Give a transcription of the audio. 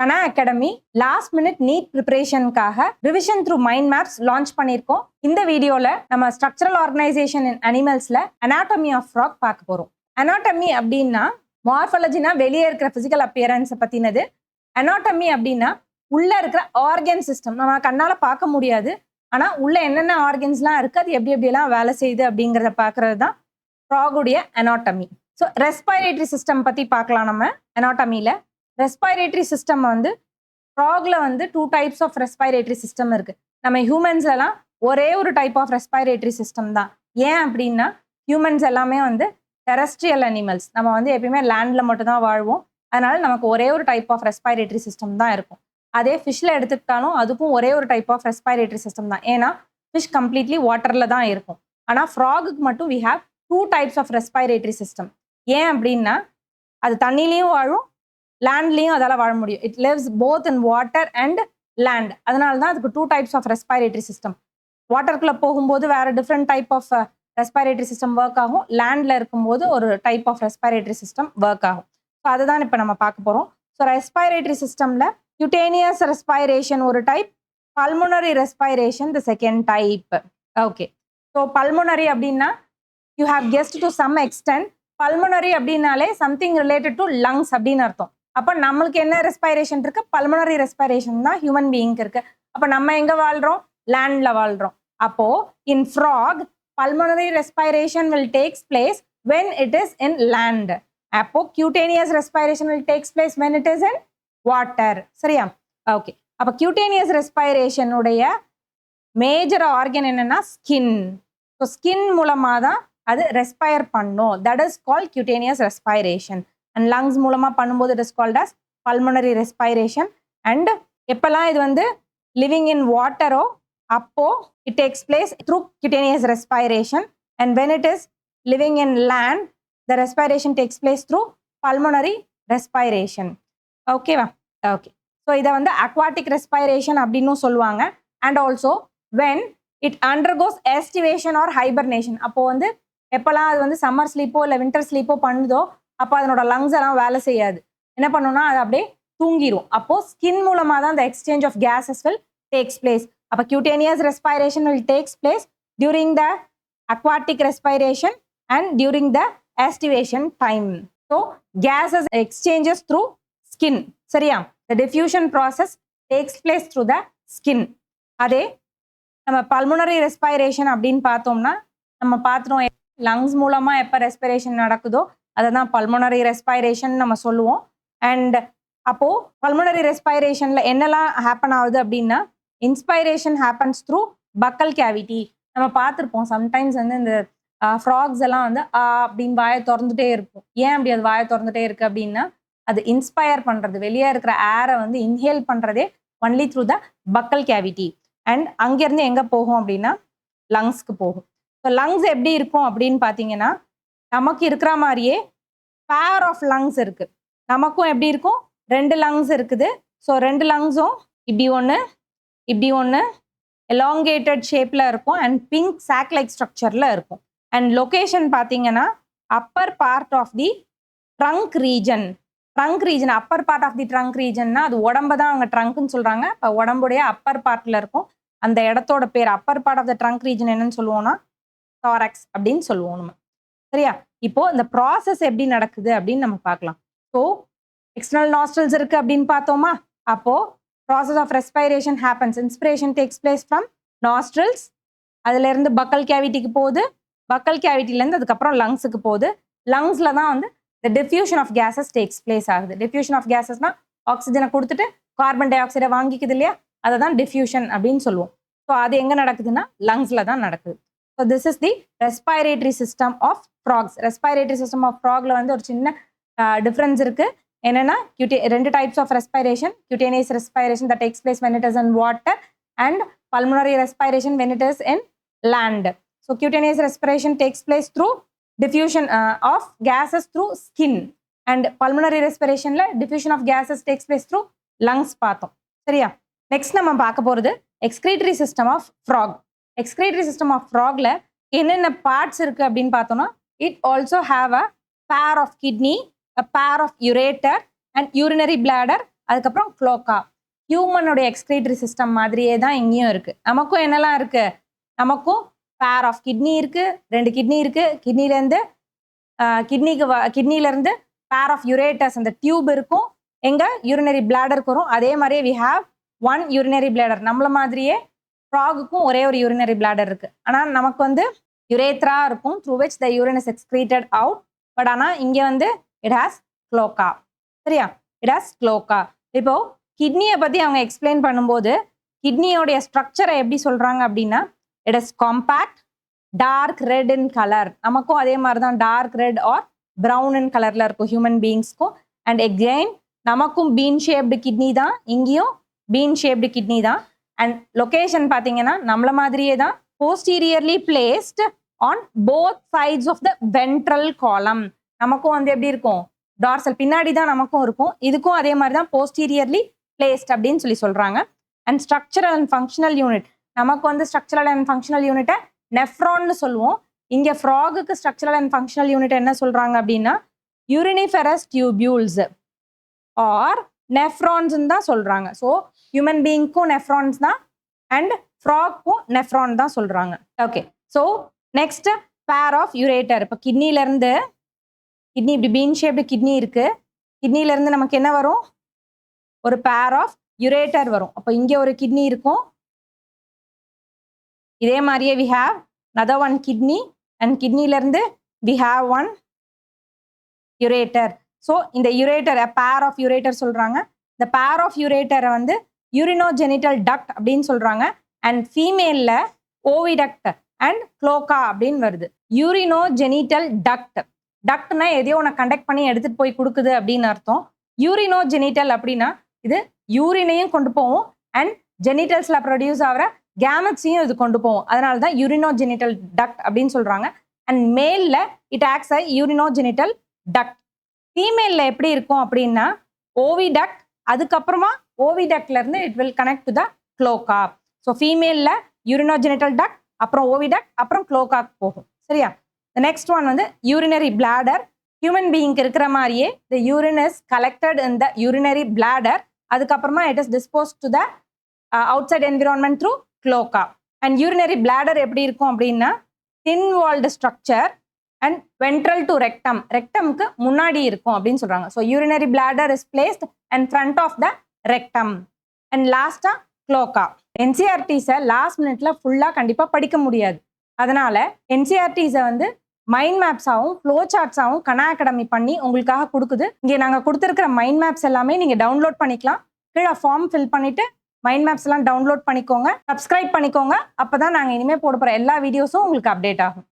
கனா academy last minute NEET ப்ரிப்பரேஷனுக்காக revision through mind maps launch பண்ணியிருக்கோம். இந்த வீடியோல நம்ம ஸ்ட்ரக்சரல் ஆர்கனைசேஷன் இன் அனிமல்ஸ்ல அனாட்டமி ஆஃப் ஃப்ராக் பார்க்க போறோம். அனாட்டமி அப்படின்னா மார்ஃபாலஜினா வெளியே இருக்கிற பிசிக்கல் அப்பியரன்ஸை பத்தினது. அனாட்டமி அப்படின்னா உள்ள இருக்கிற ஆர்கன் சிஸ்டம் நம்ம கண்ணால பார்க்க முடியாது, ஆனா உள்ள என்னென்ன ஆர்கன்ஸ்லாம் இருக்கு, அது எப்படி எப்படியெல்லாம் வேலை செய்யுது அப்படிங்கிறத பார்க்கறது தான் ஃப்ராகுடைய அனாட்டமி. ஸோ ரெஸ்பைரேட்டரி சிஸ்டம் பத்தி பார்க்கலாம். நம்ம அனாட்டமியில ரெஸ்பைரேட்டரி சிஸ்டம் வந்து ஃப்ராக்ல வந்து 2 டைப்ஸ் ஆஃப் ரெஸ்பைரேட்டரி சிஸ்டம் இருக்கு. நம்ம ஹியூமன்ஸ்லாம் ஒரே ஒரு டைப் ஆஃப் ரெஸ்பைரேட்டரி சிஸ்டம் தான். ஏன் அப்படின்னா ஹியூமன்ஸ் எல்லாமே வந்து டெரஸ்ட்ரியல் அனிமல்ஸ், நம்ம வந்து எப்பயுமே லேண்ட்ல மட்டும் தான் வாழ்வோம். அதனால நமக்கு ஒரே ஒரு டைப் ஆஃப் ரெஸ்பைரேட்டரி சிஸ்டம் தான் இருக்கும். அதே ஃபிஷ்ல எடுத்துக்கிட்டாலும் அதுக்கும் ஒரே ஒரு டைப் ஆஃப் ரெஸ்பைரேட்டரி சிஸ்டம் தான். ஏன்னா ஃபிஷ் கம்ப்ளீட்லி வாட்டர்ல தான் இருக்கும். ஆனால் ஃப்ராகுக்கு மட்டும் we have 2 types of respiratory system. ஏன் அப்படின்னா அது தண்ணிலையும் வாழும், லேண்ட்லையும் அதால வாழ முடியும். It lives both in water and land. அதனால தான் அதுக்கு 2 டைப்ஸ் ஆஃப் ரெஸ்பைரேட்டரி சிஸ்டம். வாட்டருக்குள்ள போகும்போது வேற different type of respiratory system work ஆகும், லேண்ட்ல இருக்கும்போது ஒரு type of respiratory system work ஆகும். ஸோ அதுதான் இப்போ நம்ம பார்க்க போறோம். ஸோ ரெஸ்பைரேட்டரி சிஸ்டம்ல cutaneous ரெஸ்பைரேஷன் ஒரு type, pulmonary respiration the second type. Okay, so pulmonary அப்படின்னா you have guessed to some extent. Pulmonary அப்படின்னாலே சம்திங் ரிலேட்டட் டு லங்ஸ் அப்படின்னு அர்த்தம். அப்போ நம்மளுக்கு என்ன ரெஸ்பைரேஷன் இருக்கு? பல்மோனரி ரெஸ்பைரேஷன் தான் ஹியூமன் பீயிங்க்கு இருக்கு. அப்போ நம்ம எங்க வாழ்றோம்? லேண்ட்ல வாழ்றோம். அப்போ in frog pulmonary respiration will takes place when it is in land. அப்போ cutaneous respiration will takes place when it is in water. சரியா? ஓகே, அப்போ cutaneous respiration உடைய மேஜர் ஆர்கன் என்னன்னா ஸ்கின். ஸோ ஸ்கின் மூலமா தான் அது ரெஸ்பயர் பண்ணும். That is called cutaneous respiration. And lungs மூலமா பண்ணும்போது it is called as pulmonary respiration. And எப்பெல்லாம் இது வந்து லிவிங் இன் வாட்டரோ அப்போ it takes place through cutaneous respiration. And when it is living in land, the respiration takes place through pulmonary respiration. ஓகேவா? Okay, so இதை வந்து aquatic respiration அப்படின்னு சொல்லுவாங்க. And also when it undergoes estivation or hibernation, அப்போ வந்து எப்போல்லாம் அது வந்து சம்மர் ஸ்லீப்போ இல்லை வின்டர் ஸ்லீப்போ பண்ணுதோ அப்போ அதனோட லங்ஸ் எல்லாம் வேலை செய்யாது. என்ன பண்ணுன்னா அது அப்படியே தூங்கிடும். அப்போ ஸ்கின் மூலமாக தான் the exchange of gases will takes place. அப்போ cutaneous respiration will takes place during the aquatic respiration and during the estivation time. So gases exchanges through skin. சரியா? The diffusion process takes place through the skin. அதே நம்ம pulmonary ரெஸ்பைரேஷன் அப்படின்னு பார்த்தோம்னா நம்ம பார்த்துருவோம், lungs மூலமா எப்போ ரெஸ்பிரேஷன் நடக்குதோ அதை தான் பல்மோனரி ரெஸ்பைரேஷன் நம்ம சொல்லுவோம். அண்ட் அப்போ பல்மோனரி ரெஸ்பைரேஷன்ல என்னெல்லாம் ஹேப்பன் ஆகுது அப்படின்னா இன்ஸ்பைரேஷன் ஹேப்பன்ஸ் த்ரூ பக்கல் கேவிட்டி. நம்ம பார்த்துருப்போம் சம்டைம்ஸ் வந்து இந்த ஃப்ராக்ஸ் எல்லாம் வந்து அப்படின்னு வாயை திறந்துட்டே இருக்கும். ஏன் அப்படி அது வாயை திறந்துட்டே இருக்கு அப்படின்னா அது இன்ஸ்பயர் பண்றது, வெளியே இருக்கிற ஏரை வந்து இன்ஹேல் பண்றதே only through the பக்கல் cavity. And அங்கேருந்து எங்கே போகும் அப்படின்னா லங்ஸ்க்கு போகும். ஸோ லங்ஸ் எப்படி இருக்கும் அப்படின்னு பார்த்தீங்கன்னா நமக்கு இருக்கிற மாதிரியே பேர் ஆஃப் லங்ஸ் இருக்கு. நமக்கும் எப்படி இருக்கும்? 2 லங்ஸ் இருக்குது. ஸோ 2 லங்ஸும் இப்படி ஒன்று இப்படி ஒன்று எலாங்கேட்டட் ஷேப்ல இருக்கும் அண்ட் பிங்க் சாக் லைக் ஸ்ட்ரக்சர்ல இருக்கும். அண்ட் லொகேஷன் பார்த்தீங்கன்னா upper part of the trunk region. Trunk region, upper part of the trunk ரீஜன்னா அது உடம்ப தான் அவங்க ட்ரங்க்னு சொல்றாங்க. இப்போ உடம்புடைய அப்பர் பார்ட்ல இருக்கும். அந்த இடத்தோட பேர் upper part of the trunk region என்னன்னு சொல்லுவோம்னா தாரக்ஸ் அப்படின்னு சொல்லுவோம் நம்ம. சரியா? இப்போ இந்த ப்ராசஸ் எப்படி நடக்குது அப்படின்னு நம்ம பார்க்கலாம். ஸோ எக்ஸ்டர்னல் நாஸ்ட்ரல்ஸ் இருக்கு அப்படின்னு பார்த்தோமா? அப்போ process of respiration happens. Inspiration takes place from nostrils. அதுல இருந்து பக்கல் கேவிட்டிக்கு போகுது. பக்கல் கேவிட்டிலேருந்து அதுக்கப்புறம் லங்ஸுக்கு போகுது. லங்ஸ்ல தான் வந்து the diffusion of gases takes place ஆகுது. diffusion of gasesனா ஆக்சிஜனை கொடுத்துட்டு கார்பன் டை ஆக்சைடை வாங்கிக்குது இல்லையா, அதை தான் diffusion அப்படின்னு சொல்லுவோம். ஸோ அது எங்க நடக்குதுன்னா லங்ஸ்ல தான் நடக்குது. So this is the respiratory system of frogs. Respiratory system of ஃப்ராக்ல வந்து ஒரு சின்ன டிஃப்ரென்ஸ் இருக்கு. என்னன்னா 2 types of respiration, cutaneous respiration that takes place when it is in water and pulmonary respiration when it is in land. So cutaneous respiration takes place through diffusion of gases through skin and pulmonary respiration la diffusion of gases takes place through lungs பார்த்தோம். சரியா? Next நம்ம பார்க்க போறது excretory system of frog. excretory system of frogல என்னென்ன parts இருக்கு அப்படின்னு பார்த்தோம்னா it also have a pair of kidney, a pair of ureter and urinary bladder அதுக்கப்புறம் க்ளோக்கா. ஹியூமனோட எக்ஸ்கிரீட்டரி சிஸ்டம் மாதிரியே தான் இங்கேயும் இருக்கு. நமக்கும் என்னெல்லாம் இருக்கு? நமக்கும் பேர் ஆஃப் கிட்னி இருக்கு, 2 கிட்னி இருக்கு. கிட்னிலேருந்து கிட்னிலேருந்து பேர் ஆஃப் யுரேட்டர்ஸ் அந்த டியூப் இருக்கும். எங்க யூரினரி பிளாடருக்கு வரும். அதே மாதிரியே வி ஹாவ் 1 யூரினரி பிளாடர். நம்மள மாதிரியே ஃப்ராகுக்கும் ஒரே ஒரு யூரினரி பிளாடர் இருக்கு. ஆனால் நமக்கு வந்து யுரேத்ரா இருக்கும் through which the urine is excreted out. But ஆனால் இங்கே வந்து இட் ஹாஸ் க்ளோக்கா. சரியா? It has cloaca. இப்போ கிட்னியை பற்றி அவங்க எக்ஸ்பிளைன் பண்ணும்போது கிட்னியோடைய ஸ்ட்ரக்சரை எப்படி சொல்றாங்க அப்படின்னா it is compact, dark red in colour. நமக்கும் அதே மாதிரி தான் dark red or brown in கலர்ல இருக்கும் ஹியூமன் பீயிங்ஸ்க்கும். அண்ட் எகெயின் நமக்கும் பீன் ஷேப்டு கிட்னி தான், இங்கேயும் பீன் ஷேப்டு கிட்னி தான். அண்ட் லொகேஷன் பார்த்தீங்கன்னா நம்மள மாதிரியே தான், posteriorly placed on both sides of the ventral column. நமக்கும் வந்து எப்படி இருக்கும்? டார்சல் பின்னாடி தான் நமக்கும் இருக்கும். இதுக்கும் அதே மாதிரி தான் போஸ்டீரியர்லி பிளேஸ்ட் அப்படின்னு சொல்லி சொல்றாங்க. And structural and functional unit, நமக்கு வந்து ஸ்ட்ரக்சரல் அண்ட் ஃபங்க்ஷனல் யூனிட்டை நெஃப்ரான்னு சொல்லுவோம். இங்கே ஃப்ராகுக்கு ஸ்ட்ரக்சரல் அண்ட் ஃபங்க்ஷனல் யூனிட் என்ன சொல்றாங்க அப்படின்னா யூரினிஃபெரஸ் டியூபியூல்ஸ் ஆர் நெஃப்ரான்ஸ் தான் சொல்றாங்க. ஸோ ஹியூமன் பீயிங்க்கும் நெஃப்ரான்ஸ் தான் அண்ட் ஃப்ராக்கும் நெஃப்ரான் தான் சொல்றாங்க. Okay, so next pair of ureter. இப்போ கிட்னிலேருந்து கிட்னி இப்படி பீன் ஷேப்டு கிட்னி இருக்கு. கிட்னிலேருந்து நமக்கு என்ன வரும்? ஒரு பேர் ஆஃப் யூரேட்டர் வரும். அப்போ இங்கே ஒரு கிட்னி இருக்கும். இதே மாதிரியே we have another one kidney and கிட்னிலேருந்து வி ஹாவ் 1 யூரேட்டர். ஸோ இந்த யூரேட்டரை பேர் ஆஃப் யூரேட்டர் சொல்றாங்க. இந்த பேர் ஆஃப் யூரேட்டரை வந்து யூரினோஜெனிட்டல் டக்ட் அப்படின்னு சொல்றாங்க. அண்ட் ஃபீமேல்ல ஓவிடக்ட் அண்ட் க்ளோக்கா அப்படின்னு வருது. யூரினோஜெனிட்டல் டக்ட், டக்ட்னா எதையோ ஒன்று கண்டக்ட் பண்ணி எடுத்துட்டு போய் கொடுக்குது அப்படின்னு அர்த்தம். யூரினோஜெனிட்டல் அப்படின்னா இது யூரினையும் கொண்டு போவோம் அண்ட் ஜெனிட்டல்ஸ்ல ப்ரொடியூஸ் ஆகிற கேமட்ஸையும் இது கொண்டு போவோம். அதனால தான் யூரினோஜெனிட்டல் டக்ட் அப்படின்னு சொல்றாங்க. அண்ட் மேல்ல it acts a urinogenital duct. ஃபீமேல்ல எப்படி இருக்கும் அப்படின்னா ஓவிடக்ட், அதுக்கப்புறமா ஓவிடக்ட்ல இருந்து it will connect to the cloaca. So ஃபீமேல்ல யூரினோஜெனிட்டல் டக்ட், அப்புறம் ஓவிடக்ட், அப்புறம் க்ளோக்காக்கு போகும். சரியா? நெக்ஸ்ட் ஒன் வந்து யூரினரி பிளாடர். ஹியூமன் பீயிங்க்கு இருக்கிற மாதிரியே the urine is collected in the urinary bladder. அதுக்கப்புறமா it is dispose to the outside environment through cloaca. And urinary bladder எப்படி இருக்கும் அப்படின்னா thin walled structure and ventral to rectum, ரெக்டம்க்கு முன்னாடி இருக்கும் அப்படின்னு சொல்றாங்க. So urinary bladder is placed and front of the rectum. And லாஸ்டா க்ளோக்கா. என்சிஆர்டிஸை லாஸ்ட் மினிட்ல ஃபுல்லாக கண்டிப்பாக படிக்க முடியாது. அதனால என்சிஆர்டிஸை வந்து மைண்ட் மேப்ஸாகவும் ஃப்ளோ சார்ட்ஸாகவும் கனா அகாடமி பண்ணி உங்களுக்காக கொடுக்குது. இங்கே நாங்கள் கொடுத்துருக்கிற மைண்ட் மேப்ஸ் எல்லாமே நீங்கள் டவுன்லோட் பண்ணிக்கலாம். கீழே ஃபார்ம் ஃபில் பண்ணிட்டு மைண்ட் மேப்ஸ் எல்லாம் டவுன்லோட் பண்ணிக்கோங்க, சப்ஸ்கிரைப் பண்ணிக்கோங்க. அப்போ தான் நாங்கள் இனிமேல் போட போகிற எல்லா வீடியோஸும் உங்களுக்கு அப்டேட் ஆகும்.